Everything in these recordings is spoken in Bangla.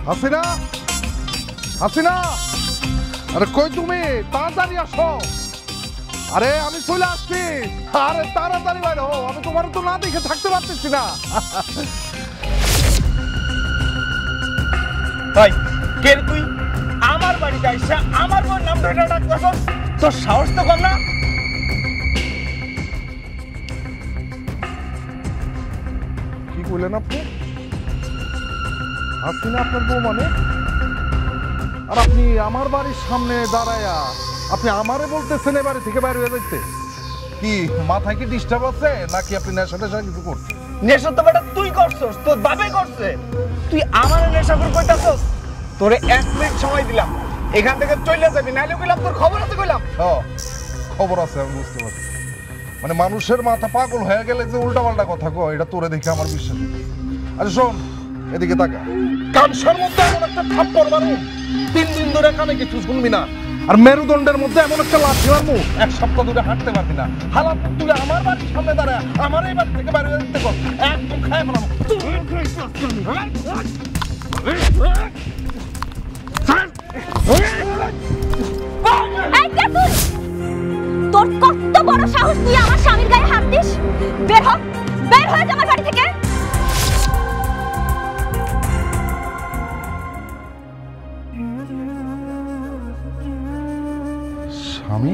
হাসিনা, হাসিনা, আরে কই তুমি? তাড়াতাড়ি আসো। আরে আমি চলে আসছি। আরে তাড়াতাড়ি বাইরে হও, আমি তোমার তো না দেখে থাকতে পারতেছি না। ভাই কে তুই? আমার বাড়িতে আইসা আমার বোন নাম ধরে ডাকতেছস? তোর সাহস তো কম না? কি বললেন আপনি? হাসিনা আপনার বউ মানে? আর আপনি আমার বাড়ির সামনে দাঁড়ায়া আপনি আমারে বলতেছেন এ বাড়ি থেকে বাইরে হয়ে যাইতে? কি মাথায় কি ডিস্টার্ব আছে নাকি আপনি নেশা টেশা কিছু করছেন? নেশা তো বেটা তুই করছস, তোর বাপে করছে। তুই আমার নেশা করে কইতাছস? তোরে 1 মিনিট সময় দিলাম, এখান থেকে চলে যাবি, নাইলে কইলাম তোর খবর আছে কইলাম। হ্যাঁ খবর আছে, আমি বুঝতে পারছি। মানে মানুষের মাথা পাগল হয়ে গেলে যে উল্টাপাল্টা কথা কয়, এটা তোরে দেখে আমার বিশ্বাস হচ্ছে। আচ্ছা শোন, এদিকে তাকা। কানসার মধ্যে এমন একটা থাপ্পড় মারু, 3 দিন ধরে কানে কিছু শুনবি না। আর মেরুদণ্ডের মধ্যে এমন একটা লাঠি মারমু, 1 সপ্তাহ ধরে হাঁটতে পারবি না। হালাত তুই আমার বাড়ির সামনে দাঁড়া, আমার এই বাড়ি থেকে বাইরে যেতে কর, একদম খায় ফেলাম। তোর কত বড় সাহস, তুই আমার স্বামীর গায়ে হাত দিস? বের হ, বের হয়ে যা আমার বাড়ি থেকে। স্বামী?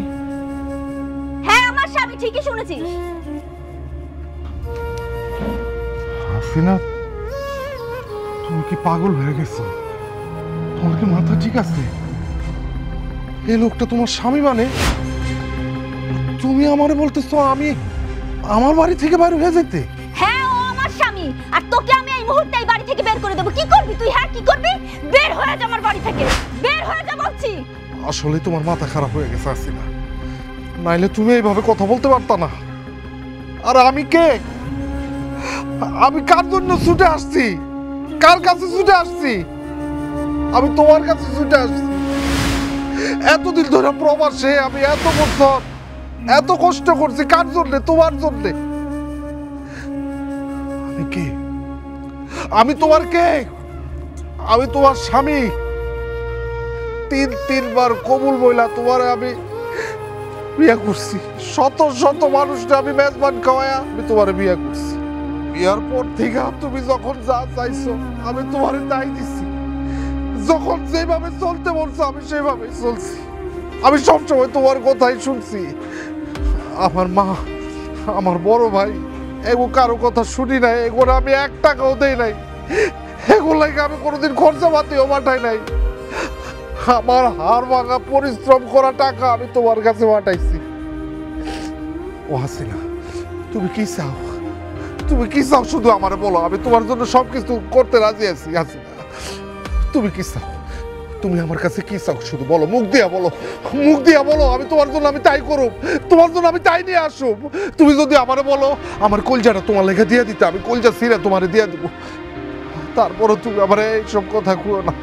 হ্যাঁ আমার স্বামী, ঠিকই শুনেছিস। হাসিনা, তুমি কি পাগল হয়ে গেছো? তোমার কি মাথা ঠিক আছে? এই লোকটা তোমার স্বামী মানে? তুমি আমারে বলতেছো আমি আমার বাড়ি থেকে বাইরে হয়ে যেতে? হ্যাঁ ও আমার স্বামী, আর তোকে আমি এই মুহূর্তে এই বাড়ি থেকে বের করে দেব। কি করবি তুই? হ্যাঁ কি করবি? বের হয়ে যা আমার বাড়ি থেকে, বের হয়ে যা বলছি। আসলে তোমার মাথা খারাপ হয়ে গেছে হাসিনা, নাইলে তুমি এইভাবে কথা বলতে পারতা না। আর আমি কে? আমি কার জন্য ছুটে আসছি? কার কাছে ছুটে আসছি? আমি তোমার কাছে ছুটে আসছি। এতদিন ধরে প্রবাসে আমি এত বছর এত কষ্ট করছি কার জন্য? তোমার জন্য। আমি কে? আমি তোমার কে? আমি তোমার স্বামী। 3বার কবুল বইলা তোমার আমি বিয়ে করছি। শত শত মানুষটা আমি মেজবান খাওয়ায়া আমি তোমার বিয়ে করছি। বিয়ার পর থেকে তুমি যখন যা চাইছো আমি তোমার তাই দিছি। যখন যেভাবে চলতে বলছো আমি সেভাবে চলছি। আমি সবসময় তোমার কথাই শুনছি। আমার মা, আমার বড় ভাই, এগো কারো কথা শুনি নাই। এগুলো আমি 1 টাকাও দেই নাই। এগুলোকে আমি কোনোদিন খরচা পাতিও পাঠাই নাই। আমার হাড় ভাঙা পরিশ্রম করা টাকা আমি তোমার কাছে পাঠাইছি। ও হাসিনা, তুমি কি চাও? তুমি কি চাও শুধু আমারে বলো, আমি তোমার জন্য সবকিছু করতে রাজি আছি। হাসিনা, তুমি কি চাও? তুমি আমার কাছে কি চাও শুধু বলো, মুখ দিয়া বলো, মুখ দিয়া বলো। আমি তোমার জন্য আমি তাই করব, তোমার জন্য আমি তাই নিয়ে আসব। তুমি যদি আমারে বলো আমার কলজাটা তোমার লেখা দিয়ে দিতে, আমি কলজা ছিঁড়ে তোমারে দিয়ে দিব। তারপরও তুমি আমার এইসব কথা কুয়ো না।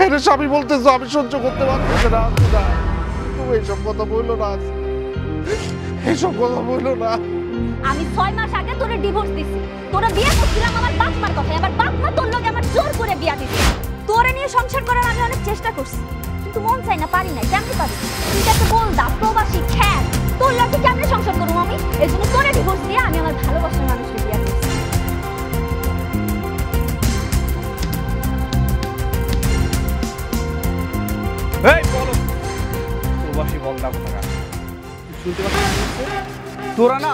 এরে স্বামী বলতেছো, আমি সহ্য করতে পারতেছি না। তুমি এইসব কথা বললো না, এইসব কথা বললো না। আমি 6 মাস আগে তোরে ডিভোর্স দিছি। তোরা বিয়ে করছিলাম আমার বাপ মার কথায়, আমার বাপ মা তোর লগে আমার জোর করে বিয়া দিছে। তোরে নিয়ে সংসার করার আমি অনেক চেষ্টা করছি, কিন্তু মন চাই না, পারি না। কেমনে পারি? তুই যাকে বল দা প্রবাসী খ্যাত, তোর লগে কেমনে সংসার করবো আমি? এই জন্য তোরে ডিভোর্স দিয়ে আমি আমার ভালোবাসার মানুষকে বিয়া করছি। এই বলো প্রবাসী বলদা কথা শুনতে পাচ্ছিস? তোরা না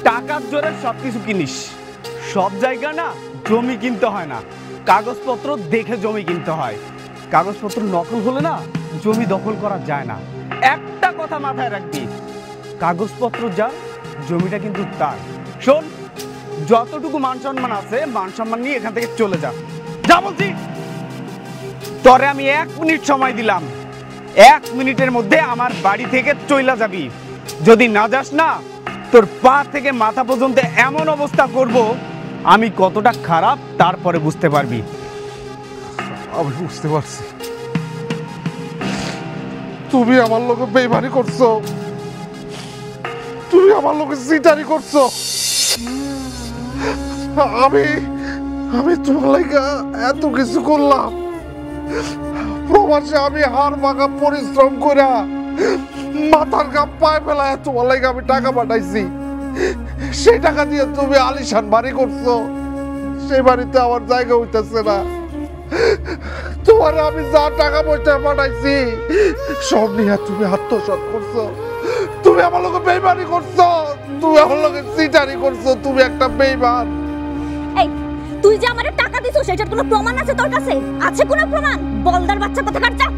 টাকার জোরে সবকিছু কিনিস। সব জায়গা না জমি কিনতে হয় না, কাগজপত্র দেখে জমি কিনতে হয়। কাগজপত্র নকল হলে না জমি দখল করা যায় না। একটা কথা মাথায় রাখবি, কাগজপত্র যা, জমিটা কিন্তু তার। শোন, যতটুকু মান সম্মান আছে মান সম্মান নিয়ে এখান থেকে চলে যা। যা বলছি। তোরে আমি 1 মিনিট সময় দিলাম, 1 মিনিটের মধ্যে আমার বাড়ি থেকে চইলা যাবি। যদি না যাস না, তোর পা থেকে মাথা পর্যন্ত এমন অবস্থা করব আমি কতটা খারাপ তারপরে বুঝতে পারবি। আমি বুঝতে পারছি, তুমি আমার লোকে বেইমানি করছো, তুমি আমার লোকে চিটারি করছো। আমি তোমার লাগা এত কিছু করলাম, প্রবাসে আমি হাড় ভাঙা পরিশ্রম করে মাথার ঘাম পায়ে ফেলায় তোমার লাগা আমি টাকা পাঠাইছি। সেই টাকা দিয়ে তুমি আলিশান বাড়ি করছো, সেই বাড়িতে আমার জায়গা হইতেছে না। তোমার আমি যা টাকা পয়সা পাঠাইছি সব নিয়ে তুমি আত্মসাৎ করছো, তুমি আমার লোকে বেইমানি করছো, তুমি আমার লোকে চিটারি করছো, তুমি একটা বেইমান। এই তুই যে আমারে টাকা দিছিস সেটার কোনো প্রমাণ আছে তোর কাছে? আছে কোনো প্রমাণ? বলদার বাচ্চা কোথাকার যা।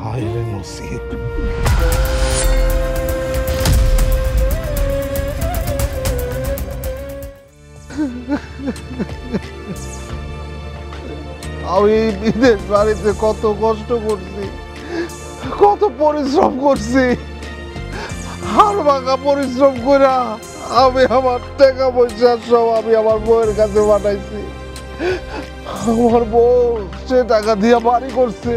হায় রে নসিব। আমি বিদেশ বাড়িতে কত কষ্ট করছি, কত পরিশ্রম করছি, হাড় ভাঙা পরিশ্রম করে আমি আমার টাকা পয়সা সব আমি আমার বউয়ের কাছে পাঠাইছি। আমার বউ সে টাকা দিয়ে বাড়ি করছে।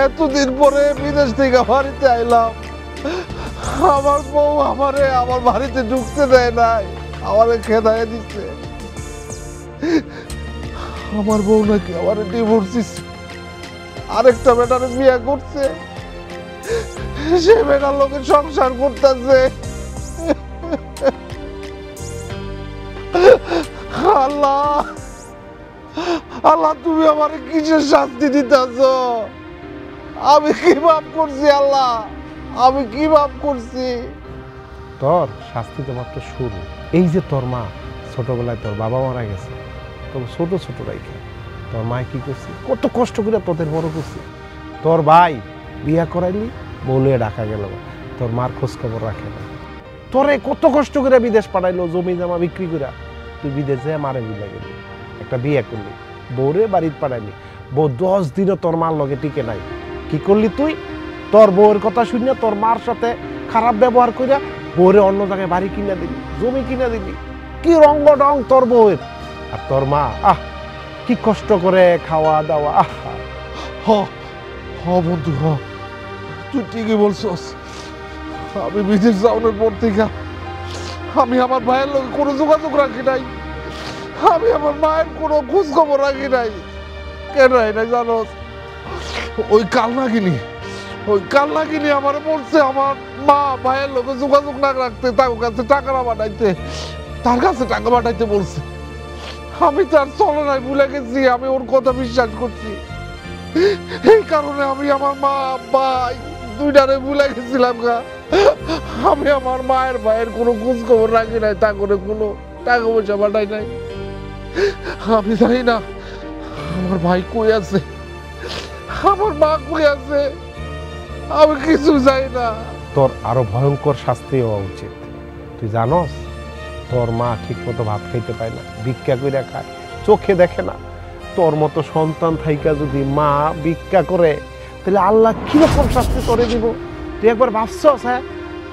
এতদিন পরে বিদেশ থেকে বাড়িতে আইলাম, আমার বউ আমারে আমার বাড়িতে ঢুকতে দেয় নাই, আমারে খেদায় দিচ্ছে। আমার বউ নাকি আমারে ডিভোর্স দিচ্ছে, আরেকটা বেটারে বিয়ে করছে, সে বেটার লোকের সংসার করতেছে। আল্লাহ আল্লাহ, তুমি আমারে কিসের শাস্তি দিতেছ? আমি কি পাপ করছি আল্লাহ? আমি কি পাপ করছি? তোর শাস্তি তো মাত্র শুরু। এই যে তোর মা ছোটবেলায় তোর বাবা মারা গেছে, তোর ছোট ছোট রাইখা তোর মা কি করছে, কত কষ্ট করে তোদের বড় করছে। তোর ভাই বিয়া করাইলি, বলে ডাকা গেল, তোর মার খোঁজ খবর রাখে না। তোরে কত কষ্ট করে বিদেশ পাঠাইলো, জমি জমা বিক্রি করে তুই বিদেশে মারে বিলা গেলি, একটা বিয়ে করলি, বউরে বাড়িতে পাঠাইলি, বউ 10 দিনও তোর মার লগে টিকে নাই। কি করলি তুই? তোর বউয়ের কথা শুনে তোর মার সাথে খারাপ ব্যবহার করিয়া বউরে অন্য জায়গায় বাড়ি কিনে দিলি, জমি কিনে দিলি। কি রঙ্গ ডং তোর বউয়ের। আর তোর মা কি কষ্ট করে খাওয়া দাওয়া। হ হ বন্ধু, হ, তুই ঠিকই বলছস। আমি বিদেশ যাওয়ার পর থেকে আমি আমার ভাইয়ের লোক কোনো যোগাযোগ রাখি নাই, আমি আমার মায়ের কোনো খোঁজ খবর রাখি নাই। কেন রাখি নাই জানোস? ওই কাল নাগিনি আমার বলছে আমার মা ভাইয়ের লোকে যোগাযোগ না রাখতে, তার কাছে টাকা না পাঠাইতে, তার কাছে টাকা পাঠাইতে বলছে। আমি তার চলে নাই, ভুলে গেছি, আমি ওর কথা বিশ্বাস করছি। এই কারণে আমি আমার মা ভাই দুইটারে ভুলে গেছিলাম। আমি আমার মায়ের ভাইয়ের কোনো খোঁজ খবর রাখি নাই, তা করে কোনো টাকা পয়সা পাঠাই নাই। আমি জানি না আমার ভাই কই আছে, আমার মা কই আছে, আমি কিছু জানি না। তোর আরো ভয়ঙ্কর শাস্তি হওয়া উচিত। তুই জানস তোর মা ঠিক মতো ভাত খাইতে পায় না, ভিক্ষা করে খায়, চোখে দেখে না। তোর মতো সন্তান থাইকা যদি মা ভিক্ষা করে, তাহলে আল্লাহ কিরকম শাস্তি করে দিব? তুই একবার ভাবছস? হ্যাঁ,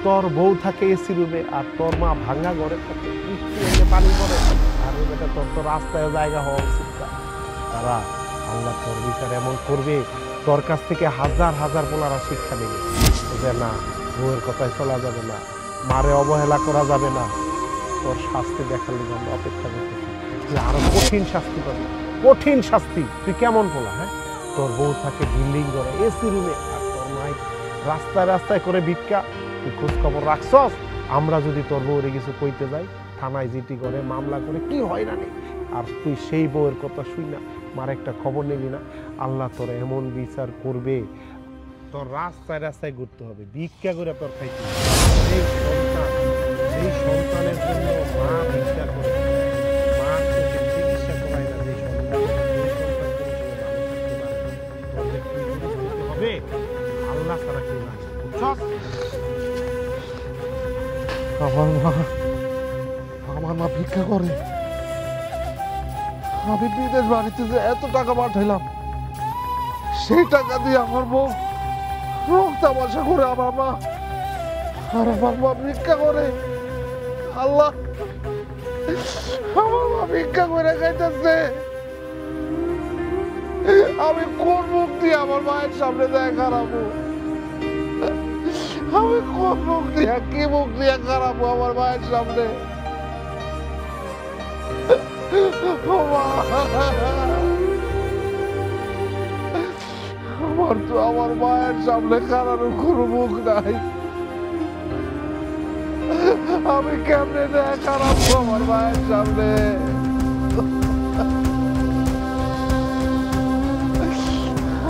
তোর বউ থাকে এসি রুমে আর তোর মা ভাঙা ঘরে থাকে, বৃষ্টি এনে পানি পড়ে, আর বেটা তোর তো রাস্তায় জায়গা হওয়া উচিত না। তারা আল্লাহ তোর বিচার এমন করবে, তোর কাছ থেকে হাজার হাজার পোলারা শিক্ষা নেবে যে না, বউয়ের কথায় চলা যাবে না, মারে অবহেলা করা যাবে না। তোর শাস্তি দেখার জন্য আমরা অপেক্ষা করতেছি, তুই আরো কঠিন শাস্তি পাবি, কঠিন শাস্তি। তুই কেমন পোলা? হ্যাঁ, তোর বউ থাকে বিল্ডিং করে এসি রুমে, আর তোর মাই রাস্তায় রাস্তায় করে ভিক্ষা। তুই খোঁজ খবর রাখছস? আমরা যদি তোর বউরে কিছু কইতে যাই, থানায় জিটি করে মামলা করে কি হয় না নেই, আর তুই সেই বউয়ের কথা শুই না মার একটা খবর নিবি না। আল্লাহ তোর এমন বিচার করবে, তোর রাস্তায় রাস্তায় ঘুরতে হবে, ভিক্ষা করে তোর খাইতে হবে। সেই সন্তানের জন্য মা ভিক্ষা করে, মা তোকে চিকিৎসা করায় না, যে সন্তান হবে আল্লাহ ছাড়া কেউ না। আমার মা ভিক্ষা করে, আমি বিদেশ বাড়িতে যে এত টাকা পাঠাইলাম, সেই টাকা দিয়ে আমার বউ রোগ তামাশা করে আমার মা আর আমার মা ভিক্ষা করে। আল্লাহ, আমার মা ভিক্ষা করে খাইতেছে। আমি কোন মুখ দিয়ে আমার মায়ের সামনে যায় খারাপো? আমি কোন মুখ দিয়ে, কি মুখ দিয়ে খারাপো আমার মায়ের সামনে? আমার তো আমার মায়ের সামনে খারানোর কোনো মুখ নাই। আমি কেমনে খারাপো আমার মায়ের সামনে?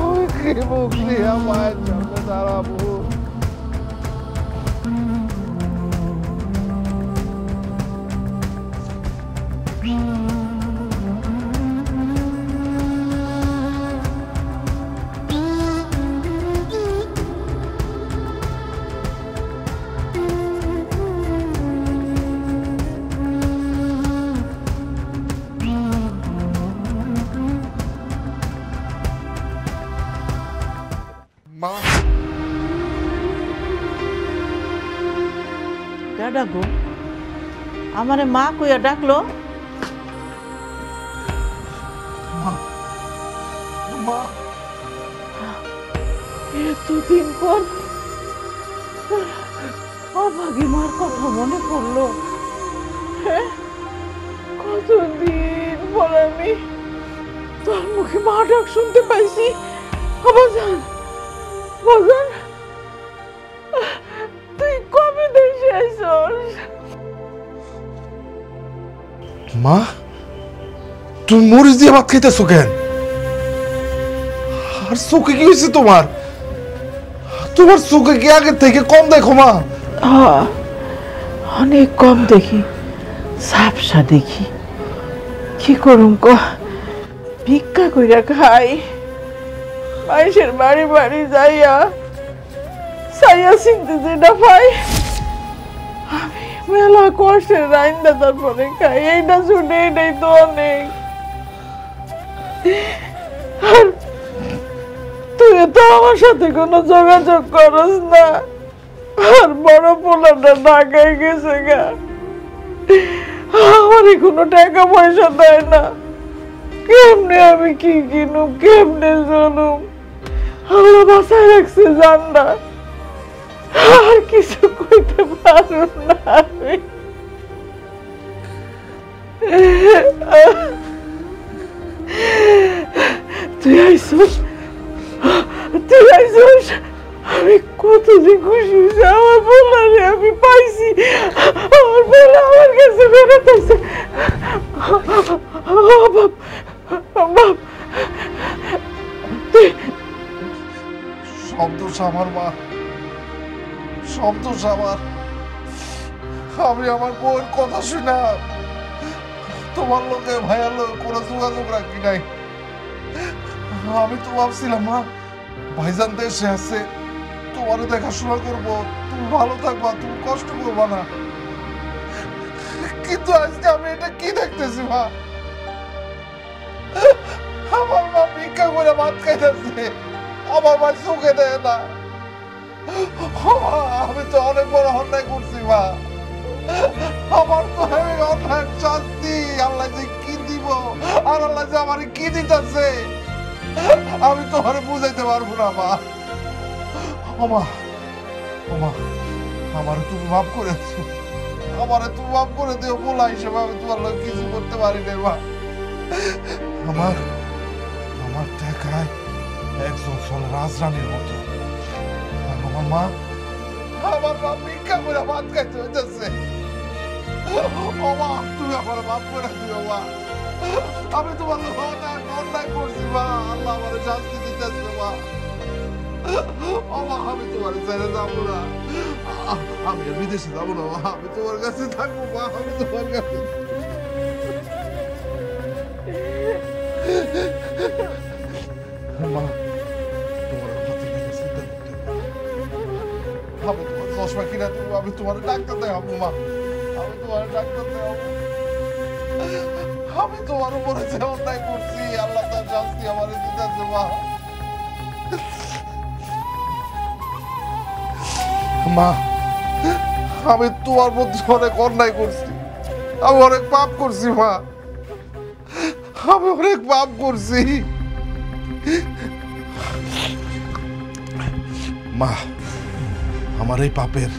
আমি কি মুখ দিয়ে মায়ের সামনে দাঁড়াবো? মা, ডাকো আমারে মা কইয়া ডাকলো। মা, এতদিন পর অভাগী মার কথা মনে পড়লো। কতদিন পর আমি তোর মুখে মা ডাক শুনতে পাইছি। বাজান, বাজান, তুই কবে দেশে আইছস? মা, তুমি মরিচ দিয়ে ভাত খাইতেছো কেন? আর চোখে কি হয়েছে তোমার? তোমার চোখে কি আগের থেকে কম দেখো মা? অনেক কম দেখি, ঝাপসা দেখি। কি করুম ক, ভিক্ষা কইরা খাই। মানুষের বাড়ি বাড়ি যাইয়া চাইয়া চিনতে যেটা পাই আমি মেলা কষ্টের রাইন্দা তারপরে খাই। এইটা শুনে এটাই তো অনেক। আর তুই তো আমার সাথে কোনো যোগাযোগ করস না। আর বড় পোলাটা ঢাকায় গেছে গা, আমারই কোনো টাকা পয়সা দেয় না। কেমনে আমি কি কিনুম, কেমনে চলুম? আল্লাহ বাঁচায় রাখছে জানলা। আর কিছু কইতে পারুম না আমি। তুই আইসস, তুই আইসস। আমি কতদিন খুশি হয়েছি, আমার বলারে আমি পাইছি। আমার বলা আমার কাছে ফেরত আছে। বাপ, সন্তোষ আমার মা, সন্তোষ আমার। আমি আমার বউয়ের কথা শুনা তোমার লোকে ভাইয়ার লোক কোনো যোগাযোগ রাখি নাই। আমি তো ভাবছিলাম মা ভাইজান দেশে আছে, তোমার দেখাশোনা করবো, তুমি ভালো থাকবা, তুমি কষ্ট করবা না। কিন্তু আজকে আমি এটা কি দেখতেছি মা? আমার মা ভিক্ষা করে ভাত খাইতেছে, আমার মা চোখে দেয় না। আমি তো অনেক বড় অন্যায় করছি মা। আমার তো অন্যায় শাস্তি আল্লাহ যে কি দিব আর আল্লাহ যে আমার কি দিতেছে আমি তোমার বুঝাইতে পারবো না মা। ওমা, ওমা, আমারে তুমি মাফ করে দিও, আমারে তুমি মাফ করে দিও। বলা হিসেবে আমি তোমার লোক কিছু করতে পারি না মা। আমার টাকায় একজন ফল রাজরানীর মতো। আমার মা ভিক্ষা করে ভাত খাইতে হইতেছে। ও মা, তুমি আমার মাফ করে দিও মা। আমি তোমার অন্যায় করছি মা, আল্লাহ আমার শাস্তি দিতেছে মা। ও মা, আমি তোমার ছেড়ে যাবো না, আমি বিদেশে যাবো না মা, আমি তোমার কাছে থাকবো মা, আমি তোমার কাছে। মা, তোমার হাতে লেগে চিন্তা করতে হবে। আমি তোমার চশমা কিনা দেবো, আমি তোমার ডাক্তার দেখাবো মা, আমি তোমার ডাক্তার দেখাবো। আমি তোমার উপরে যে অন্যায় করছি আল্লাহ তার শাস্তি আমার দিতেছে মা। মা, আমি তোমার মধ্যে অনেক অন্যায় করছি, আমি অনেক পাপ করছি মা, আমি অনেক পাপ করছি মা। আমার এই পাপের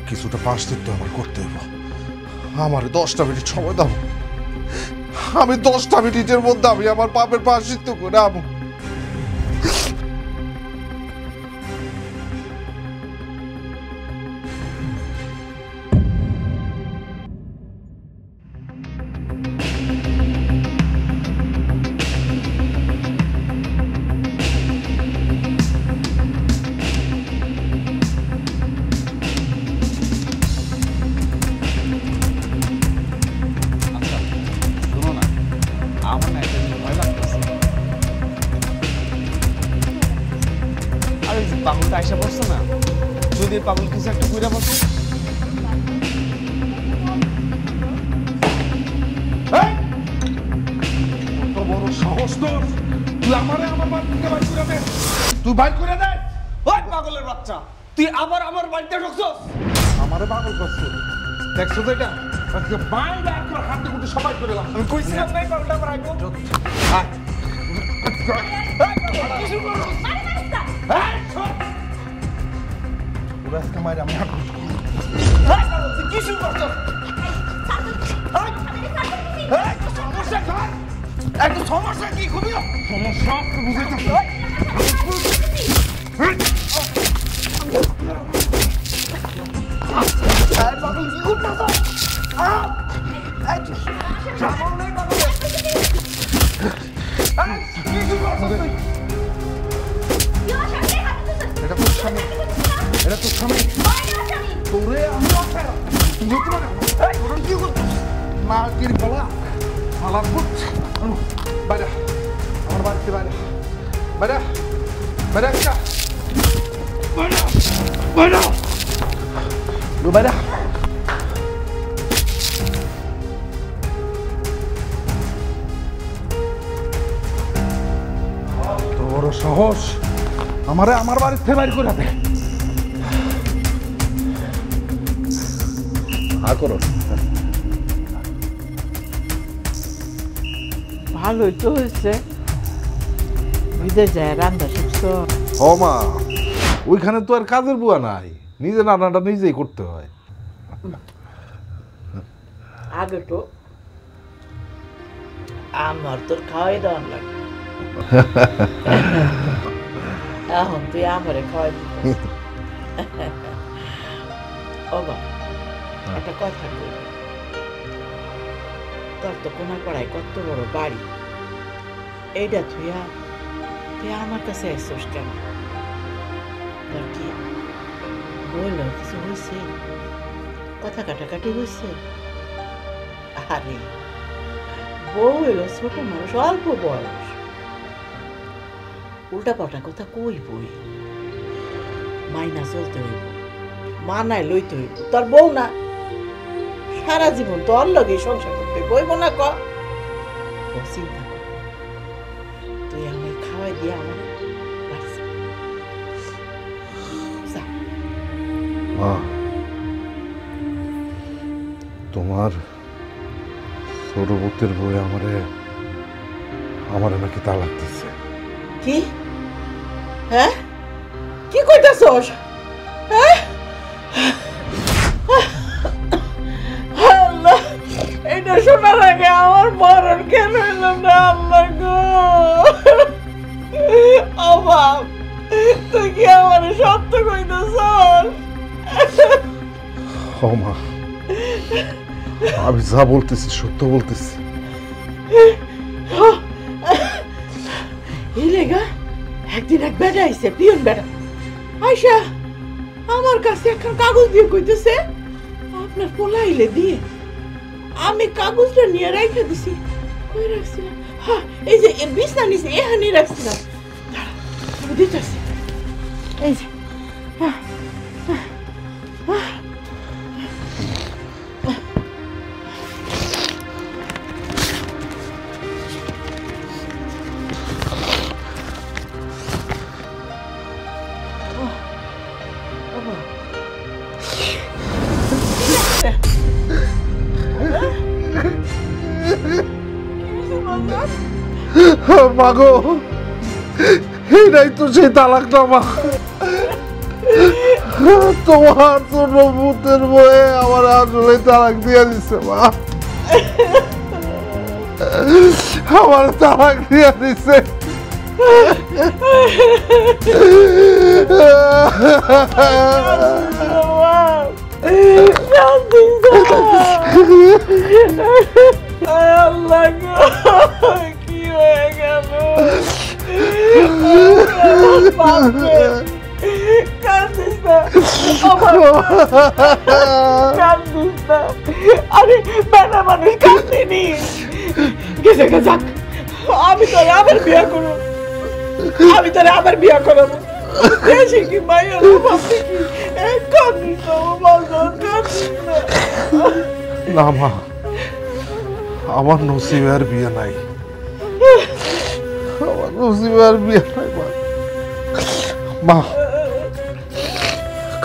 কিছুটা প্রায়শ্চিত্ত আমার করতে হইব। আমার 10টা মিনিট সময় দাও, আমি 10টা মিনিটের মধ্যে আমি আমার পাপের প্রায়শ্চিত্ত করে আমো। শোনো না, আমার না একটা ভয় লাগতেছে। আর ওই যে পাগলটা আইসা পড়ছে না, যদি পাগল কিছু একটা কইরা বসে। কত বড় সাহস তোর, তুই আমারে আমার বাড়ি থেকে বাইর করে দে, তুই বাইর করে দে। ওই পাগলের বাচ্চা, তুই আবার আমার বাড়িতে ঢুকছস? আমারে পাগল করছে, দেখছো তো এটা? আজকে বাইরে একবার হাতে গুটি সবাই করে লাম। আমি কইছিলাম না এই পাগলটা আমার আইবো। আয়। ওরা আজকে মায়ের আমি হাঁটু। কি শুরু করছস? একটা সমস্যা কি খুবই সমস্যা বুঝাইতেছি। এটা তোর স্বামী, এটা তোর স্বামী, তোরে আমি তুই হতে পারে কি করছিস? মা কিরি পালা পালার করছে বাইরে, আমার বাড়িতে বাইরে বাইরে বাইরে একটা বাইরে বাইরে বাইরে। তোর সাহস আমারে আমার বাড়িতে বাইর করে দে। করো ভালোই তো হয়েছে, বিদেশ যায় রান্না শিখছো। ও মা, ওইখানে তো আর কাজের বুয়া নাই, নিজে রান্নাটা নিজেই করতে হয়। আগে তো আমার তোর খাওয়াই দেওয়ার লাগে, এখন তুই আমারে খাওয়াই দিস। ও বা, একটা কথা বল, তোর তো কোনার পাড়ায় কত বড় বাড়ি, এইটা তুই আমার কাছে আসছিস কেন? তোর কি বললো কিছু হয়েছে? কথা কাটাকাটি হয়েছে? আরে বউ এলো ছোট মানুষ, অল্প বয়স, উল্টা পাল্টা কথা কই বই, মাইনা চলতে হইব, মানায় লইতে হইব। তোর বউ না, সারা জীবন তোর লগে সংসার করতে বইব না? ক চিন্তা কর, তুই আমায় খাওয়াই দিয়ে আমার মা, তোমার ছোট পুত্রের বই আমারে নাকি তালাক দিচ্ছে। কি? হ্যাঁ, কি কইতাছস? হ্যাঁ, আল্লাহ, এটা শোনার আগে আমার মরণ কেন এলো না? আল্লাহ গো, অভাব, তুই কি আমার সত্য কইতাছস? ও মা, আমি যা বলতেছি সত্য বলতেছি। এই লেগা একদিন এক বেটা আইছে, পিয়ন বেটা আইসা আমার কাছে একটা কাগজ দিয়ে কইতেছে আপনার পোলাইলে দিয়ে। আমি কাগজটা নিয়ে রাইখা দিছি। কই রাখছিলাম? হ্যাঁ, এই যে বিছনা নিচে এখানে রাখছিলাম। দাঁড়া, আমি দিতেছি। এই যে মাগো এইটাই তো সেই তালাকনামা। তোমার ছোট পুতের বয়ে আমার আসলে তালাক দিয়ে দিচ্ছে মা, আমার তালাক দিয়ে দিচ্ছে। আল্লাহ গো, কি হয়ে গেল? কান্দিস না, কান্দিস না। আরে বেটা মানুষ কান্দিনি। গেছে যাক, আমি তোরে আবার বিয়া করব, আমি তোরে আবার বিয়া করব। দেশে কি মায়ের ভাবছি কি কান্দিস না বাজার, কান্দিস না। না মা, আমার নসিবে আর বিয়ে নাই, আমার নসিবে আর বিয়ে নাই মা। মা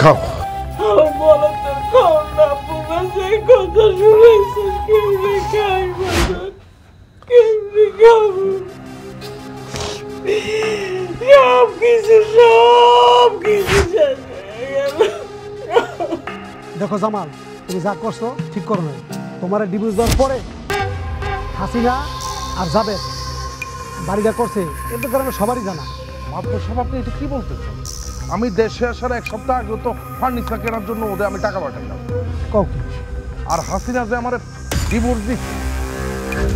খাও। বলো তো খাও না, পুরো সেই কথা শুনেছিস, কেমনি খাই বাজার, কেমনি খাবো? সব কিছু শেষ হয়ে গেল। দেখো জামাল, তুমি যা করছো ঠিক করো না। তোমার ডিভোর্স দেওয়ার পরে হাসিনা আর যাবে বাড়িটা করছে, এর কারণে সবারই জানা। মাত্র সব আপনি এটা কি বলতেছেন? আমি দেশে আসার এক সপ্তাহ আগে তো ফার্নিচার কেনার জন্য ওদের আমি টাকা পাঠাইলাম। কও কি? আর হাসিনা যে আমার ডিভোর্স দিচ্ছে,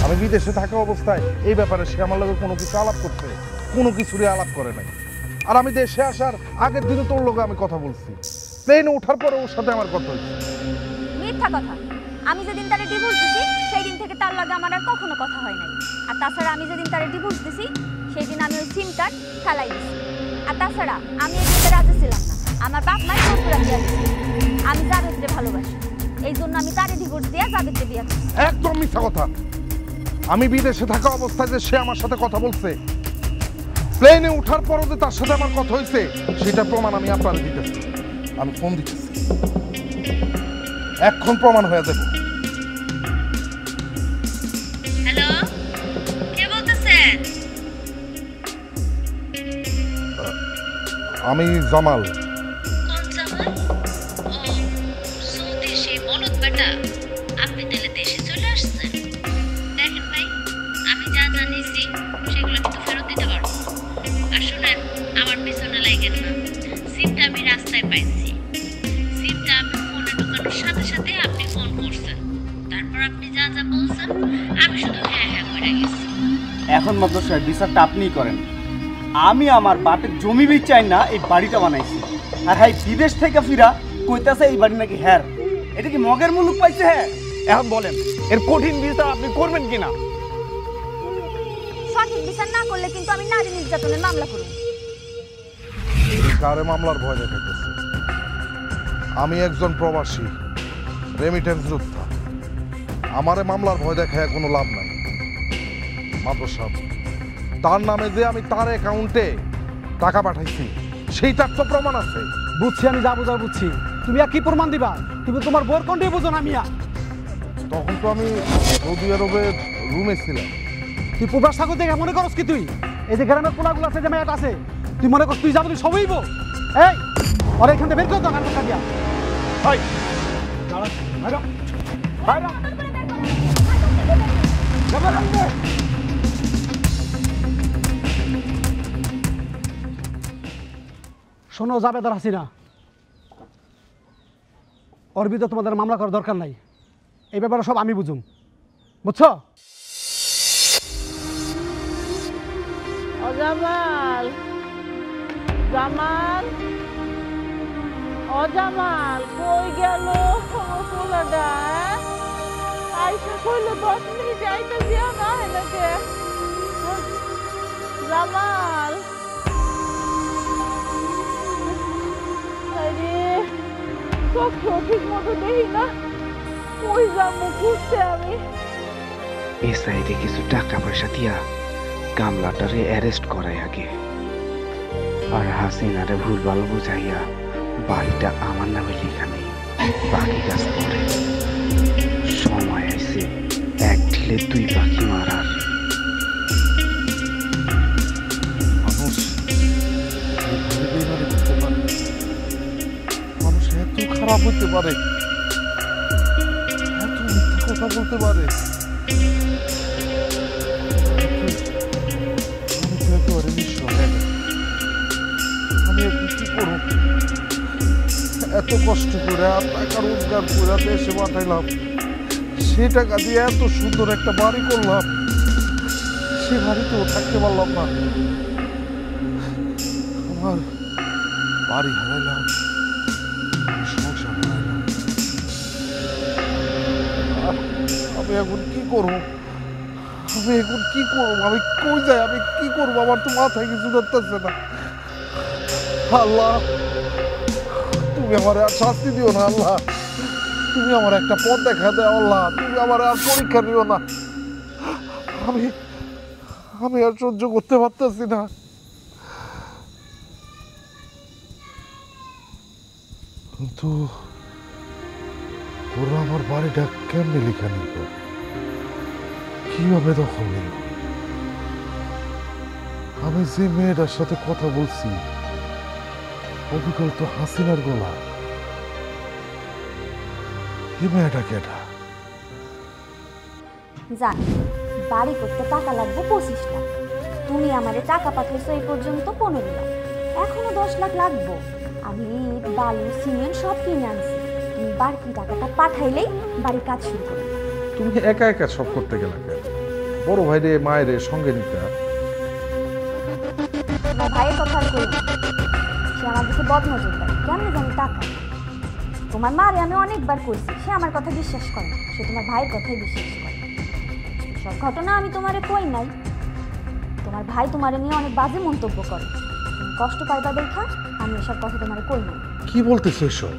আমি বিদেশে থাকা অবস্থায় এই ব্যাপারে সে আমার লগে কোনো কিছু আলাপ করছে, কোনো কিছুরই আলাপ করে নাই। আর আমি দেশে আসার আগের দিনে তোর লগে আমি কথা বলছি, প্লেনে ওঠার পরে ওর সাথে আমার কথা হয়েছে। মিথ্যা কথা। আমি যেদিন তারে ডিভোর্স দিছি সেই দিন থেকে তার লগে আমার আর কখনো কথা হয় নাই। আর তাছাড়া আমি যেদিন তারে ডিভোর্স দিছি সেই দিন আমি ওই সিম কার্ড ফেলাই দিছি। আর তাছাড়া আমি এই বিয়েতে রাজি ছিলাম না, আমার বাপ মাই সবগুলা বিয়া দিছে। আমি জাবেদকে ভালোবাসি, এই জন্য আমি তারে ডিভোর্স দিয়া জাবেদকে বিয়া করছি। একদম মিথ্যা কথা। আমি বিদেশে থাকা অবস্থায় যে সে আমার সাথে কথা বলছে, প্লেনে ওঠার পরও যে তার সাথে আমার কথা হয়েছে, সেটা প্রমাণ আমি আপনারা দিতেছি। আমি ফোন দিতেছি, এখন প্রমাণ হয়ে যাবে। হ্যালো, কে বলতেছেন? আমি জামাল। কোন জামাল? ও সৌদি সেই বলদ বেটা। আপনি তাহলে দেশে চলে আসছেন? দেখেন ভাই, আমি যা জানিয়েছি সেগুলো কিন্তু ফেরত দিতে পারবো। আর শুনেন, আমার পিছনে লাগেন না। সিমটা আমি রাস্তায় পাইছি, সিমটা আমি ফোনে ঢোকানোর সাথে সাথে আপনি ফোন করছেন। তারপর আপনি যা যা বলছেন আমি শুধু হ্যাঁ হ্যাঁ করে গেছি। এখন মাত্র সাহেব বিচারটা আপনিই করেন। আমি আমার বাপের জমি চাই না, এই বাড়িটা বানাইছি। আর হ্যাঁ, বিদেশ থেকে ফিরা কইতাছে এই বাড়ি নাকি হ্যার। এটা কি মগের মুলুক পাইছে? হ্যাঁ, এখন বলেন এর কঠিন বিচার আপনি করবেন কিনা? সঠিক বিচার না করলে কিন্তু আমি নারী নির্যাতনের মামলা করব। কারে মামলার ভয় দেখাইতেছে? আমি একজন প্রবাসী রেমিটেন্স যোদ্ধা, আমারে মামলার ভয় দেখায় কোনো লাভ নাই। মাদর সাহেব, তার নামে যে আমি তার অ্যাকাউন্টে টাকা পাঠাইছি সেইটার তো প্রমাণ আছে। বুঝছি, আমি যা বুঝার বুঝছি। তুমি আর কি প্রমাণ দিবা? তুমি তোমার বোর কোনটাই বুঝো না মিয়া। তখন তো আমি সৌদি আরবের রুমে ছিলাম। তুই প্রবাস ঠাকুর দেখে মনে করস কি তুই? এই যে গ্রামের পোলাগুলো আছে, যে মেয়েটা আছে, তুই মনে করস তুই যাবো, তুই সবই বো। এই ওরা এখান থেকে বের করে দাও, কানটা দিয়া। হাই দাঁড়া, ভাইরা ভাইরা শোনো জাবেদ আর হাসিনা, ওর বিরুদ্ধে তোমাদের মামলা করার দরকার নাই। এই ব্যাপারে সব আমি বুঝুম, বুঝছো? ও জামাল, জামাল, ও জামাল, কই গেল পোলাটা? আইসা কইলো 10 মিনিট আইতাছি, না এলাকে। জামাল, আরে চোখে ঠিক মতো দেখি না, কই যাবো খুঁজতে আমি। এ সাইডে কিছু টাকা পয়সা দিয়া কামলাটারে অ্যারেস্ট করাই আগে, আর হাসিনারে ভুল ভালো বুঝাইয়া বাড়িটা আমার নামে লেখা নেই, বাকি কাজ করে। সময় আইছে এক ঢিলে 2 পাখি মারার। খারাপ হইতে পারে, এত মিথ্যা কথা বলতে পারে? আমি তো একেবারে নিঃস্ব হয়ে গেছি। আমি এখন কি করব? এত কষ্ট করে আর টাকা রোজগার করে দেশে পাঠাইলাম, সে টাকা দিয়ে এত সুন্দর একটা বাড়ি করলাম, সে বাড়িতেও থাকতে পারলাম না। আমার বাড়ি হারাইলাম, সংসার হারাইলাম। আমি এখন কি করব? আমি এখন কি করব? আমি কই যাই? আমি কি করব? আমার তো মাথায় কিছু ধরতেছে না। আল্লাহ, তুমি আমার আর শাস্তি দিও না। আল্লাহ, তুমি আমার একটা পথ দেখা দাও। আল্লাহ, তুমি আমার আর পরীক্ষা নিও না। আমি আর সহ্য করতে পারতেছি না। কিন্তু ওরা আমার বাড়িটা কেমনে লেখা নিল, কিভাবে দখল নিল? আমি যে মেয়েটার সাথে কথা বলছি, অবিকল তো হাসিনার গলা। এই মেয়েটা কেটা? জান, বাড়ি করতে টাকা লাগবে 25 লাখ। তুমি আমারে টাকা পাঠাইছো এই পর্যন্ত 15 লাখ, এখনো 10 লাখ লাগবে। আমি ইট, বালু, সিমেন্ট সব কিনে আনছি। তুমি বাকি টাকাটা পাঠাইলেই বাড়ির কাজ শুরু করবে। তুমি একা একা সব করতে গেলে কেন? বড় ভাইরে মায়েরে সঙ্গে নিতে। তোমার ভাইয়ের কথা আর কই না, সে আমার দিকে বদনজর দেয়, কেমনি জানি টাকা। তোমার মারে আমি অনেকবার কইছি, সে আমার কথা বিশ্বাস করে না, সে তোমার ভাইয়ের কথাই বিশ্বাস করে। সব ঘটনা আমি তোমারে কই নাই। তোমার ভাই তোমারে নিয়ে অনেক বাজে মন্তব্য করে, তুমি কষ্ট পাইবা দেখা আমি এসব কথা তোমারে কই নাই। কি বলতেছো এসব?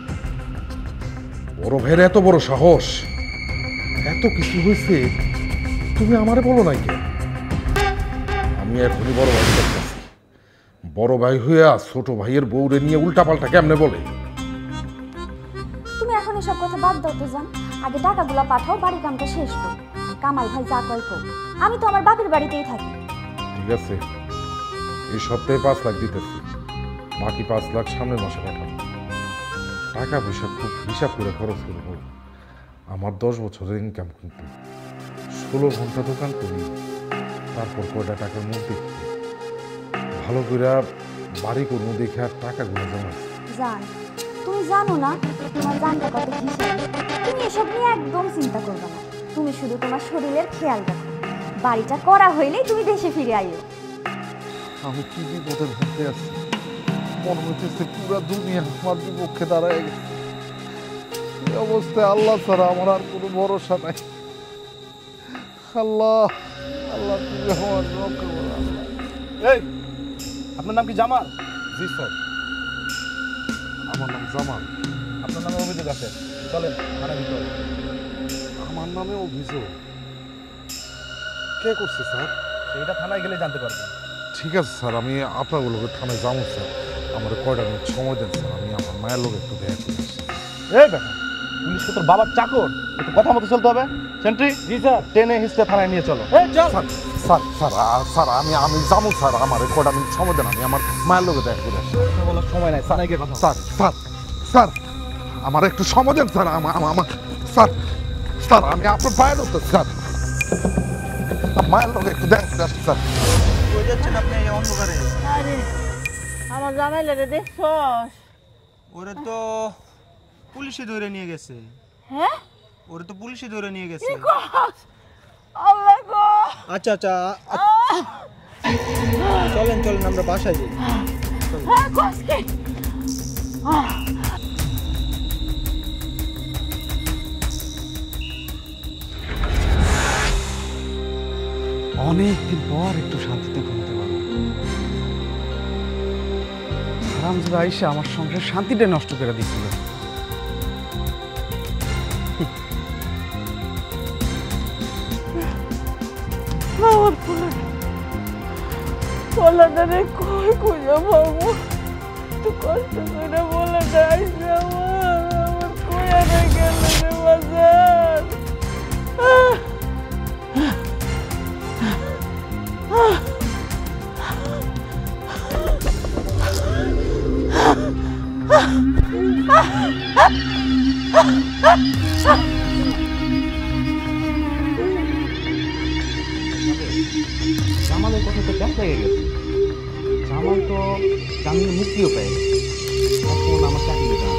বড় ভাইয়ের এত বড় সাহস, এত কিছু হয়েছে, তুমি আমারে বলো নাই কেন? আমি এখনই বড় ভাই দেখতেছি। বড় ভাই হইয়া ছোট ভাইয়ের বউরে নিয়ে উল্টাপাল্টা কেমনে বলে? তুমি এখন এসব কথা বাদ দাও তো জান, আগে টাকাগুলো পাঠাও, বাড়ি কামটা শেষ করো। কামাল ভাই যা কয় কর, আমি তো আমার বাপের বাড়িতেই থাকি। ঠিক আছে, এই সপ্তাহে 5 লাখ দিতেছি, বাকি 5 লাখ সামনের মাসে পাঠাবো। টাকা পয়সা খুব হিসাব করে খরচ করবো। আমার 10 বছরের ইনকাম, কিন্তু 16 ঘন্টা দোকান করি, তারপর কয়টা টাকার মুখ দেখি, ভালো করে বাড়ি করবো দেখে আর টাকাগুলো জমা। জান, তুমি জানো না তোমার জানটা কত হিসাব। তুমি এসব নিয়ে একদম চিন্তা করবে না, তুমি শুধু তোমার শরীরের খেয়াল রাখো। বাড়িটা করা হইলেই তুমি দেশে ফিরে আইও। আমি কি বিপদের মধ্যে আছি, মনে হচ্ছে পুরা দুনিয়া আমার বিপক্ষে দাঁড়ায় গেছে। এই অবস্থায় আল্লাহ ছাড়া আমার আর কোনো ভরসা নাই। আল্লাহ, আল্লাহ তুমি আমার রক্ষা করো। এই, আপনার নাম কি জামাল? জি স্যার, আমার নাম জামাল। আপনার নামে অভিযোগ আছে, চলেন থানার ভিতরে। আমার নামে অভিযোগ? কে করছে স্যার? সেইটা থানায় গেলে জানতে পারবেন। ঠিক আছে স্যার, আমি আপনার লোকের থানায় যাবো স্যার। আমার কয়টা মিনিট সময় দেন স্যার, আমি আমার মায়ের লোক একটু দেখা করে আসছি। এই বেটা, পুলিশ তো তোর বাবার চাকর, একটু কথা মতো চলতে হবে। সেন্ট্রি, জি স্যার, টেনে হিস্ট্রে থানায় নিয়ে চলো। এই চল। স্যার স্যার স্যার স্যার আমি যাবো স্যার, আমার কয়টা মিনিট সময় দেন, আমি আমার মায়ের লোকে দেখা করে আসছি। বলার সময় নাই, থানায় গিয়ে কথা। স্যার স্যার স্যার আমার একটু সময় দেন স্যার। আমার স্যার স্যার আমি আপনার পায়ের হতো স্যার, মায়ের লোকে একটু দেখা করে আসছি স্যার। কই যাচ্ছেন আপনি এই অন্ধকারে? আরে আমার জামাইলারে দেখছস? ওরে তো পুলিশে ধরে নিয়ে গেছে। হ্যাঁ, ওরে তো পুলিশে ধরে নিয়ে গেছে। আল্লাহ গো। আচ্ছা আচ্ছা, চলেন চলেন আমরা বাসায় যাই। হ্যাঁ, কসকে অনেকদিন পর একটু শান্তিতে ঘুমতে পারবো। হারামজাদা আইসা আমার সংসার শান্তিটা নষ্ট করে দিচ্ছিল। আমার পোলাটারে কই খুঁজে পাবো? তুই কষ্ট করে পোলাটা আইসে আমার কইয়া রে গেল রে বাজার। Ah! জামাল তো জামিনে মুক্তিও পায় এখন আমার চাকরি জানা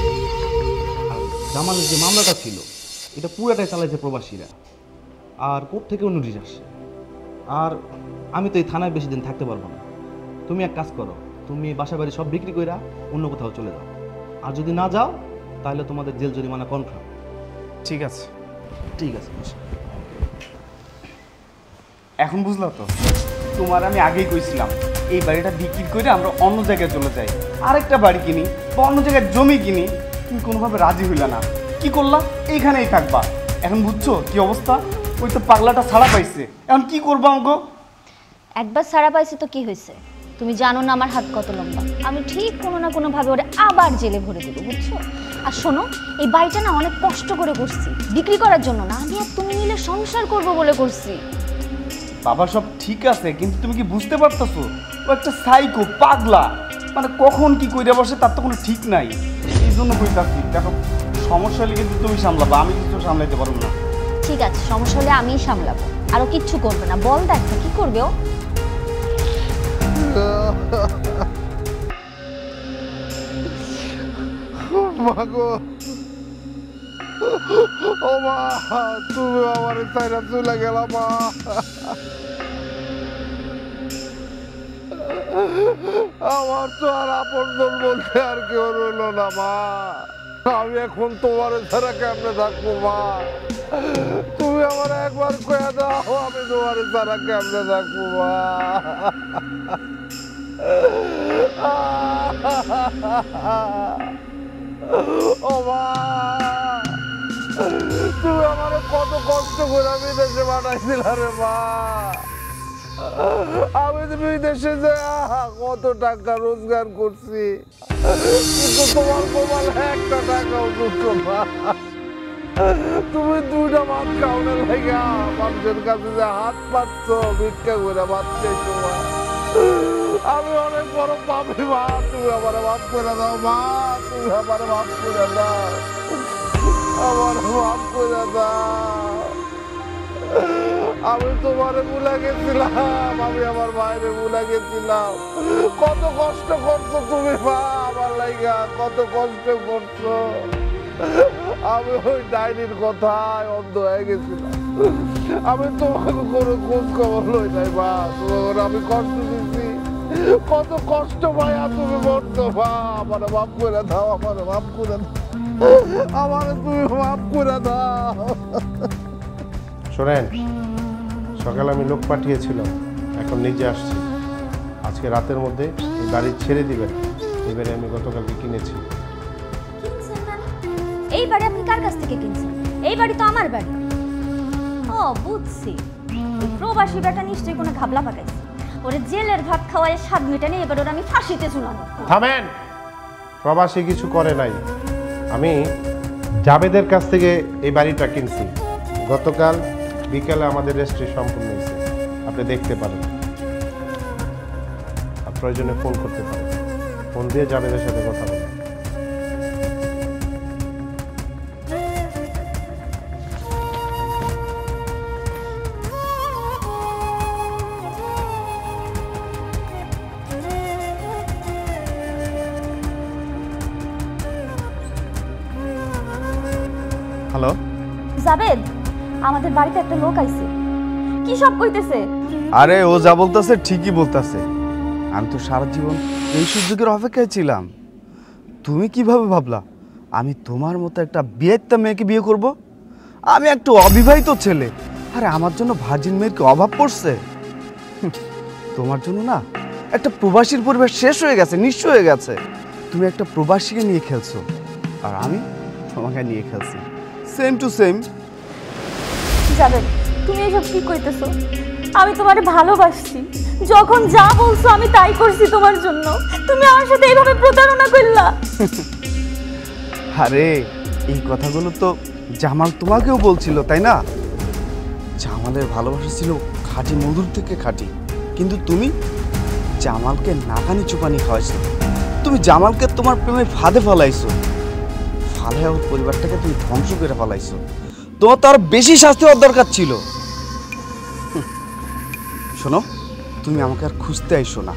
আর জামালের যে মামলাটা ছিল এটা পুরাটাই চালাইছে প্রবাসীরা আর কোর্ট থেকেও নোটিশ আসছে আর আমি তো এই থানায় বেশি দিন থাকতে পারবো না তুমি এক কাজ করো তুমি বাসা বাড়ি সব বিক্রি কইরা অন্য কোথাও চলে যাও আর যদি না যাও তাহলে তোমাদের জেল জরিমানা কনফার্ম ঠিক আছে ঠিক আছে বসো। এখন বুঝলাম তো তোমার আমি আগেই কইছিলাম এই বাড়িটা বিক্রি করে আমরা অন্য জায়গায় চলে যাই আরেকটা বাড়ি কিনি বা অন্য জায়গায় জমি কিনি তুমি কোনোভাবে রাজি হইলা না কি করলা এইখানেই থাকবা এখন বুঝছো কি অবস্থা ওই তো পাগলাটা ছাড়া পাইছে এখন কি করবো আমাকে একবার ছাড়া পাইছে তো কি হয়েছে তুমি জানো না আমার হাত কত লম্বা আমি ঠিক কোনো না কোনো ভাবে ওরে আবার জেলে ভরে দেবো বুঝছো আর শোনো এই বাড়িটা না অনেক কষ্ট করে করছি বিক্রি করার জন্য না আমি আর তুমি মিলে সংসার করবো বলে করছি বাবা সব ঠিক আছে কিন্তু তুমি কি বুঝতে পারতেছো ও একটা সাইকো পাগলা মানে কখন কি কইরা বসে তার তো কোনো ঠিক নাই এই জন্য কইতাছি দেখো সমস্যা হলে কিন্তু তুমি সামলাবা আমি কিছু সামলাইতে পারবো না ঠিক আছে সমস্যা হলে আমিই সামলাবো আরো কিচ্ছু করবে না বল দেখো কি করবে ও মাগো ও মা তুমি আমার চাইরা চলে গেলা মা আমার তো আর আপনজন বলতে আর কেউ রইল না মা আমি এখন তোমার ছাড়া কেমনে থাকবো মা তুমি আমার একবার কয়ে দাও আমি তোমার ছাড়া কেমনে থাকবো মা ও মা তুমি আমার কত কষ্ট করে বিদেশে পাঠাইছিলা রে মা আমি বিদেশে যে কত টাকা রোজগার করছি কিন্তু তোমার কপাল একটা টাকাও দুটো না তুমি দুইটা ভাত খাওয়ানো লাগা মানুষের কাছে যে হাত পাচ্ছ ভিক্ষা করে ভাত চাইছো মা আমি অনেক বড় পাপি মা তুমি আমার মাফ করে দাও মা তুমি আমার মাফ করে দাও আমার মাফ করে দাও আমি তোমারে ভুলে গেছিলাম আমি আমার মায়েরে ভুলে গেছিলাম কত কষ্ট করছো তুমি মা আমার লাইগা কত কষ্ট করছো আমি ওই ডাইনির কথায় অন্ধ হয়ে গেছিলাম আমি তোমাকে কোনো খোঁজ খবর লই নাই মা তোমার আমি কষ্ট দিচ্ছি কত কষ্ট ভাইয়া তুমি বলতো মা আমার মাফ করে দাও আমার মাফ করে দাও আমার তুমি মাফ করে দাও শোনেন সকালে আমি লোক পাঠিয়েছিলাম এখন নিজে আসছি আজকে রাতের মধ্যে এই বাড়ি ছেড়ে দিবেন এবারে আমি গতকালকে কিনেছি এই বাড়ি আপনি কার কাছ থেকে কিনছেন এই বাড়ি তো আমার বাড়ি ও বুঝছি ওই প্রবাসী বেটা নিশ্চয়ই কোনো ঘাবলা পাকাইছে ওরে জেলের ভাত খাওয়ায় স্বাদ মেটানে এবার ওরা আমি ফাঁসিতে ঝুলানো থামেন প্রবাসী কিছু করে নাই আমি জাবেদের কাছ থেকে এই বাড়িটা কিনছি গতকাল বিকেলে আমাদের রেজিস্ট্রি সম্পূর্ণ হয়েছে আপনি দেখতে পারেন আর প্রয়োজনে ফোন করতে পারেন ফোন দিয়ে জাবেদের সাথে কথা বলেন হ্যালো জাবেদ আমাদের বাড়িতে একটা লোক আইছে কি সব কইতেছে আরে ও যা বলতেছে ঠিকই বলতেছে আমি তো সারা জীবন এই সুযোগের অপেক্ষায় ছিলাম তুমি কিভাবে ভাবলা আমি তোমার মতো একটা বিয়েটা মেয়েকে বিয়ে করব আমি একটা অবিবাহিত ছেলে আরে আমার জন্য ভার্জিন মেয়ের কি অভাব পড়ছে তোমার জন্য না একটা প্রবাসীর পরিবেশ শেষ হয়ে গেছে নিঃস্ব হয়ে গেছে তুমি একটা প্রবাসীকে নিয়ে খেলছো আর আমি তোমাকে নিয়ে খেলছি সেম টু সেম জাবেদ তুমি এসব কি কইতেছো আমি তোমারে ভালোবাসছি যখন যা বলছো আমি তাই করছি তোমার জন্য তুমি আমার সাথে এইভাবে প্রতারণা করলা আরে এই কথাগুলো তো জামাল তোমাকেও বলছিল তাই না জামালের ভালোবাসা ছিল খাঁটি মধুর থেকে খাঁটি কিন্তু তুমি জামালকে নাকানি চুপানি খাওয়াইছো তুমি জামালকে তোমার প্রেমে ফাঁদে ফেলাইছো ফালে ওর পরিবারটাকে তুমি ধ্বংস করে ফেলাইছো তোমার তো আরো বেশি শাস্তি হওয়ার দরকার ছিল শোনো তুমি আমাকে আর খুঁজতে আইসো না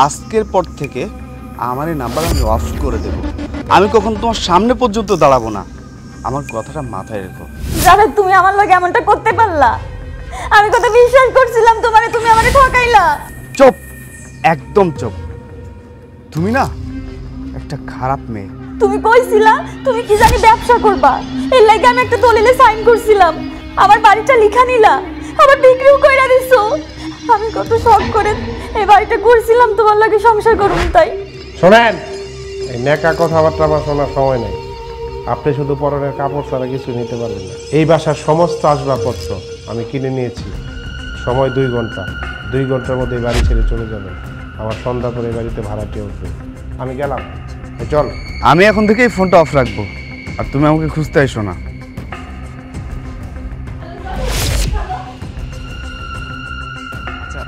আজকের পর থেকে আমার এই নাম্বার আমি অফ করে দেব। আমি কখনো তোমার সামনে পর্যন্ত দাঁড়াবো না, আমার কথাটা মাথায় রেখো। জাভেদ, তুমি আমার লগে এমনটা করতে পারলা? আমি কত বিশ্বাস করছিলাম তোমারে, তুমি আমারে ঠকাইলা। চুপ, একদম চুপ। তুমি না একটা খারাপ মেয়ে। তুমি কইছিলা তুমি কি জানি ব্যবসা করবা, এর লাগি আমি একটা দলিলে সাইন করছিলাম। আমার বাড়িটা লিখা নিলা, আবার বিক্রিও কইরা দিছো। আমি কত শখ করে এই বাড়িটা করছিলাম তোমার লাগে সংসার করুম তাই। শোনেন, এই নেকা কথাবার্তা আমার শোনার সময় নেই। আপনি শুধু পরনের কাপড় ছাড়া কিছু নিতে পারবেন না। এই বাসার সমস্ত আসবাবপত্র আমি কিনে নিয়েছি। সময় 2 ঘন্টা, 2 ঘন্টার মধ্যে এই বাড়ি ছেড়ে চলে যাবেন। আমার সন্ধ্যা করে এই বাড়িতে ভাড়াটিয়া উঠবে। আমি গেলাম, চল। আমি এখন থেকেই ফোনটা অফ রাখবো, আর তুমি আমাকে খুঁজতে এসো না। আচ্ছা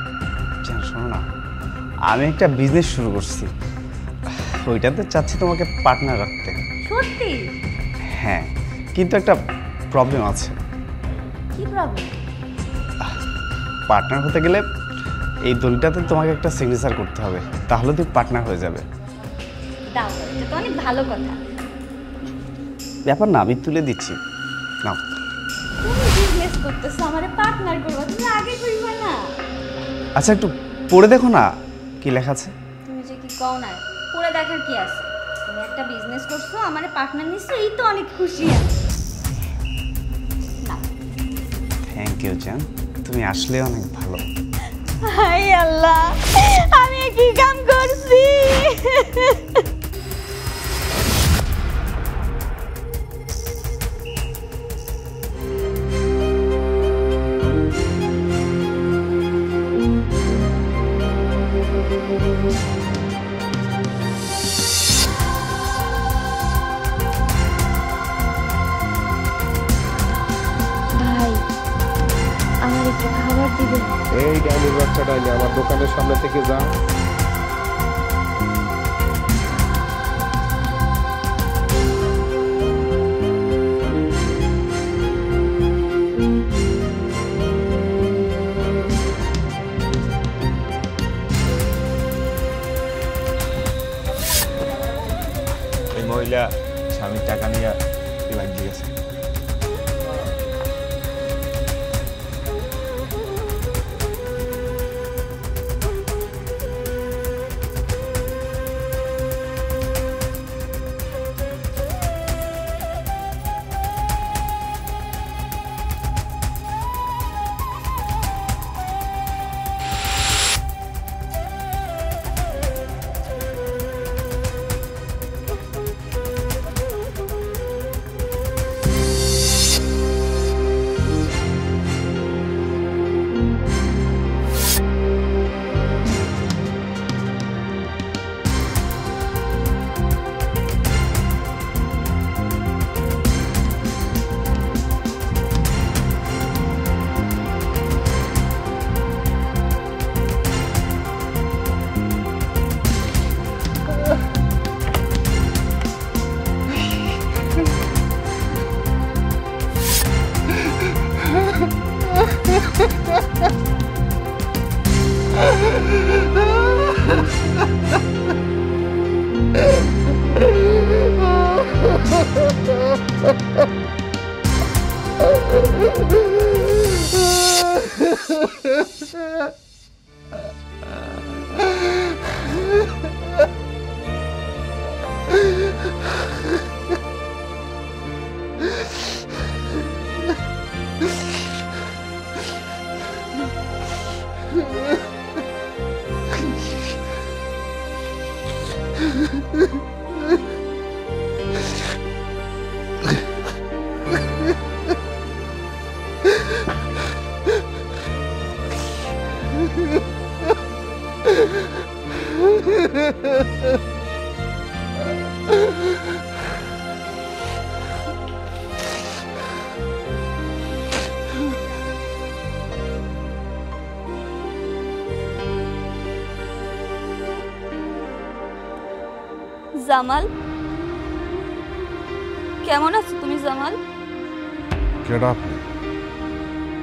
জান, শোনো না, আমি একটা বিজনেস শুরু করছি, ওইটাতে চাচ্ছি তোমাকে পার্টনার রাখতে। সত্যি? হ্যাঁ, কিন্তু একটা প্রবলেম আছে। কি প্রবলেম? পার্টনার হতে গেলে এই দলিটাতে তোমাকে একটা সিগনেচার করতে হবে, তাহলে তুমি পার্টনার হয়ে যাবে। দাও, এটা তো অনেক ভালো কথা। ব্যাপার না, আমি তুলে দিচ্ছি, নাও। তুমি বিজনেস করতেছো, আমারে পার্টনার করবা, তুমি আগে কইবা না? আচ্ছা একটু পড়ে দেখো না কি লেখা আছে। তুমি যে কি কও না, পুরো দেখার কি আছে? তুমি একটা বিজনেস করছো, আমারে পার্টনার নিছো, এই তো অনেক খুশি আমি। থ্যাংক ইউ জান, তুমি আসলে অনেক ভালো। হাই আল্লাহ, আমি কি কাম করছি? ভাই, আমার একটু খাবার দিবেন? এই ডাইনির বাচ্চাটা নিয়ে আমার দোকানের সামনে থেকে যা। এই মহিলা স্বামীর টাকা নিয়ে এবার দিয়েছে। জামাল, কেমন আছো তুমি জামাল? কেডা আপনি?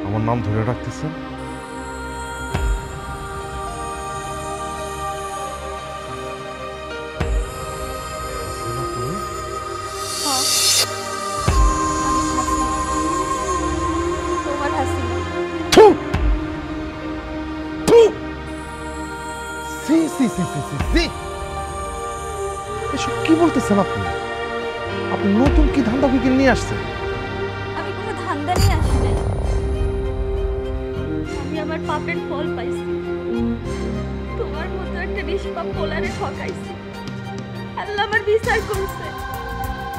আমার নাম ধরে রাখতেছেন? সি সি সি সি সি এসব কি বলতেছেন আপনি? আপনি নতুন কি ধান্দা বিক্রি নিয়ে আসছেন? আমি কোনো ধান্দা নিয়ে আসি নাই। আমি আমার পাপের ফল পাইছি। তোমার মতো একটা নিষ্পাপ পোলারে ঠকাইছি। আল্লাহ আমার বিচার করছে।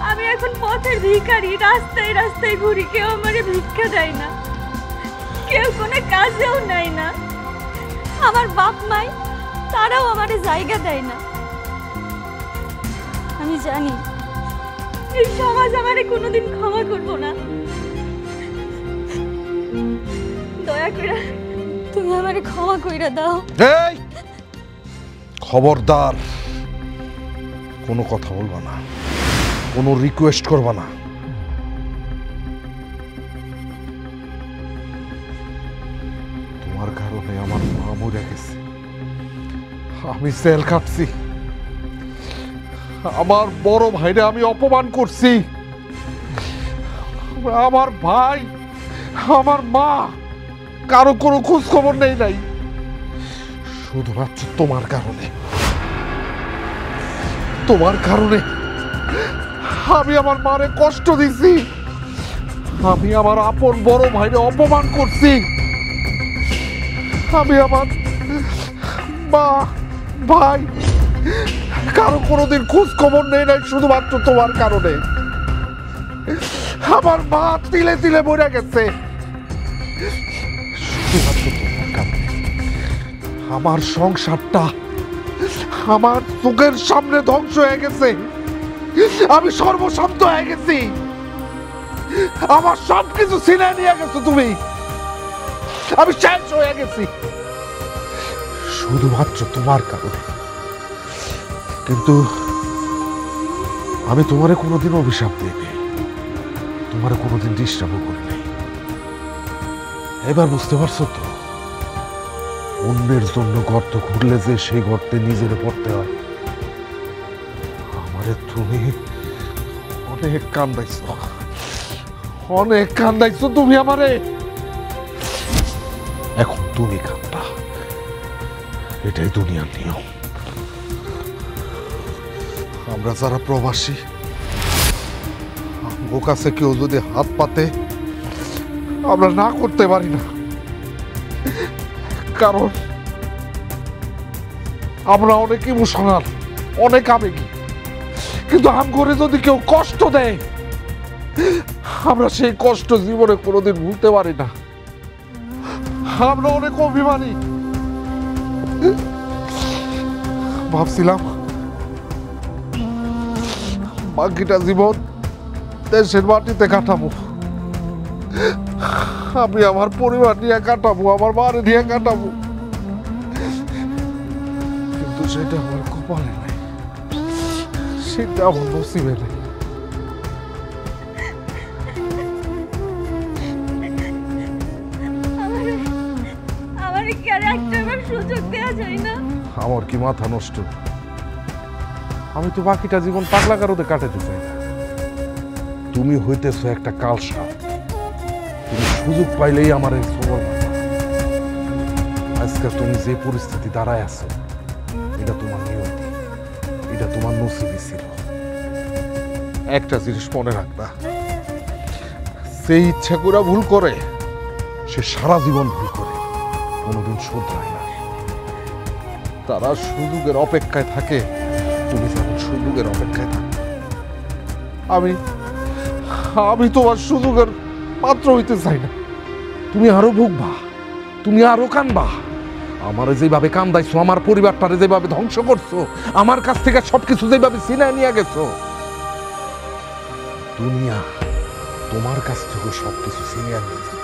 আমি এখন পথের ভিখারি, রাস্তায় রাস্তায় ঘুরি, কেউ আমারে ভিক্ষা দেয় না, কেউ কোনো কাজেও নেয় না। আমার বাপ মাই তারাও আমারে জায়গা দেয় না। আমি জানি এই সমাজ আমারে কোনোদিন ক্ষমা করবো না। দয়া করে তুমি আমারে ক্ষমা কইরা দাও। এই খবরদার, কোনো কথা বলবা না, কোনো রিকোয়েস্ট করবা না। তোমার কারণে আমার মা মরে গেছে, আমি জেল কাটছি, আমার বড় ভাইরে আমি অপমান করছি, আমার ভাই, আমার মা, কারো কোনো খোঁজ খবর নেই নাই, শুধুমাত্র তোমার কারণে। তোমার কারণে আমি আমার মারে কষ্ট দিছি, আমি আমার আপন বড় ভাইরে অপমান করছি, আমি আমার মা ভাই কারো কোনোদিন খোঁজ খবর নেই নাই, শুধুমাত্র তোমার কারণে। আমার মা তিলে তিলে মরে গেছে, শুধুমাত্র তোমার কারণে। আমার সংসারটা আমার চোখের সামনে ধ্বংস হয়ে গেছে, আমি সর্বশান্ত হয়ে গেছি, আমার সবকিছু ছিনে নিয়ে গেছো তুমি, আমি শেষ হয়ে গেছি শুধুমাত্র তোমার কারণে। কিন্তু আমি তোমারে কোনোদিন অভিশাপ দিইনি, তোমারে কোনোদিন ডিস্টার্বও করি নাই। এবার বুঝতে পারছো তো, অন্যের জন্য গর্ত খুঁড়লে যে সেই গর্তে নিজের পড়তে হয়। আমারে তুমি অনেক কান্দাইছো, অনেক কান্দাইছো তুমি আমারে, এখন তুমি কান্দা, এটাই দুনিয়ার নিয়ম। আমরা যারা প্রবাসী, ও কাছে কেউ যদি হাত পাতে আমরা না করতে পারি না, কারণ আমরা অনেক ইমোশনাল, অনেক আবেগী। কিন্তু আমগরে যদি কেউ কষ্ট দেয়, আমরা সেই কষ্ট জীবনে কোনোদিন ভুলতে পারি না। আমরা অনেক অভিমানী। ভাবছিলাম বাকিটা জীবন দেশের মাটিতে কাটাবো, আমি আমার পরিবার নিয়ে কাটাবো, আমার বাড়ি নিয়ে কাটাবো, কিন্তু সেটা আমার কপালে নাই, সেটা আমার নসিবে নেই। আমারে কি আর একটাবার সুযোগ দেয়া যায় না? আমার কি মাথা নষ্ট? আমি তো বাকিটা জীবন পাগলা কারোতে কাটাতে চাই না। তুমি হইতেছো একটা কালসাপ, তুমি সুযোগ পাইলেই আমার এই সবল মাথা। আজকে তুমি যে পরিস্থিতি দাঁড়ায় আছো, এটা তোমার নিয়তি, এটা তোমার নসিবই ছিল। একটা জিনিস মনে রাখবা, সে ইচ্ছা করে ভুল করে, সে সারা জীবন ভুল করে, কোনোদিন শুধরায় না। তারা সুযোগের অপেক্ষায় থাকে, তুমি যেমন সুযোগের অপেক্ষায় থাকো। আমি তোমার সুযোগের পাত্র হইতে চাই না। তুমি আরো ভুগবা, তুমি আরো কানবা। আমারে যেভাবে কান্দাইছো, আমার পরিবারটারে যেভাবে ধ্বংস করছো, আমার কাছ থেকে সবকিছু যেভাবে ছিনায় নিয়ে গেছো, দুনিয়া তোমার কাছ থেকে সবকিছু ছিনিয়ে নিয়েছে।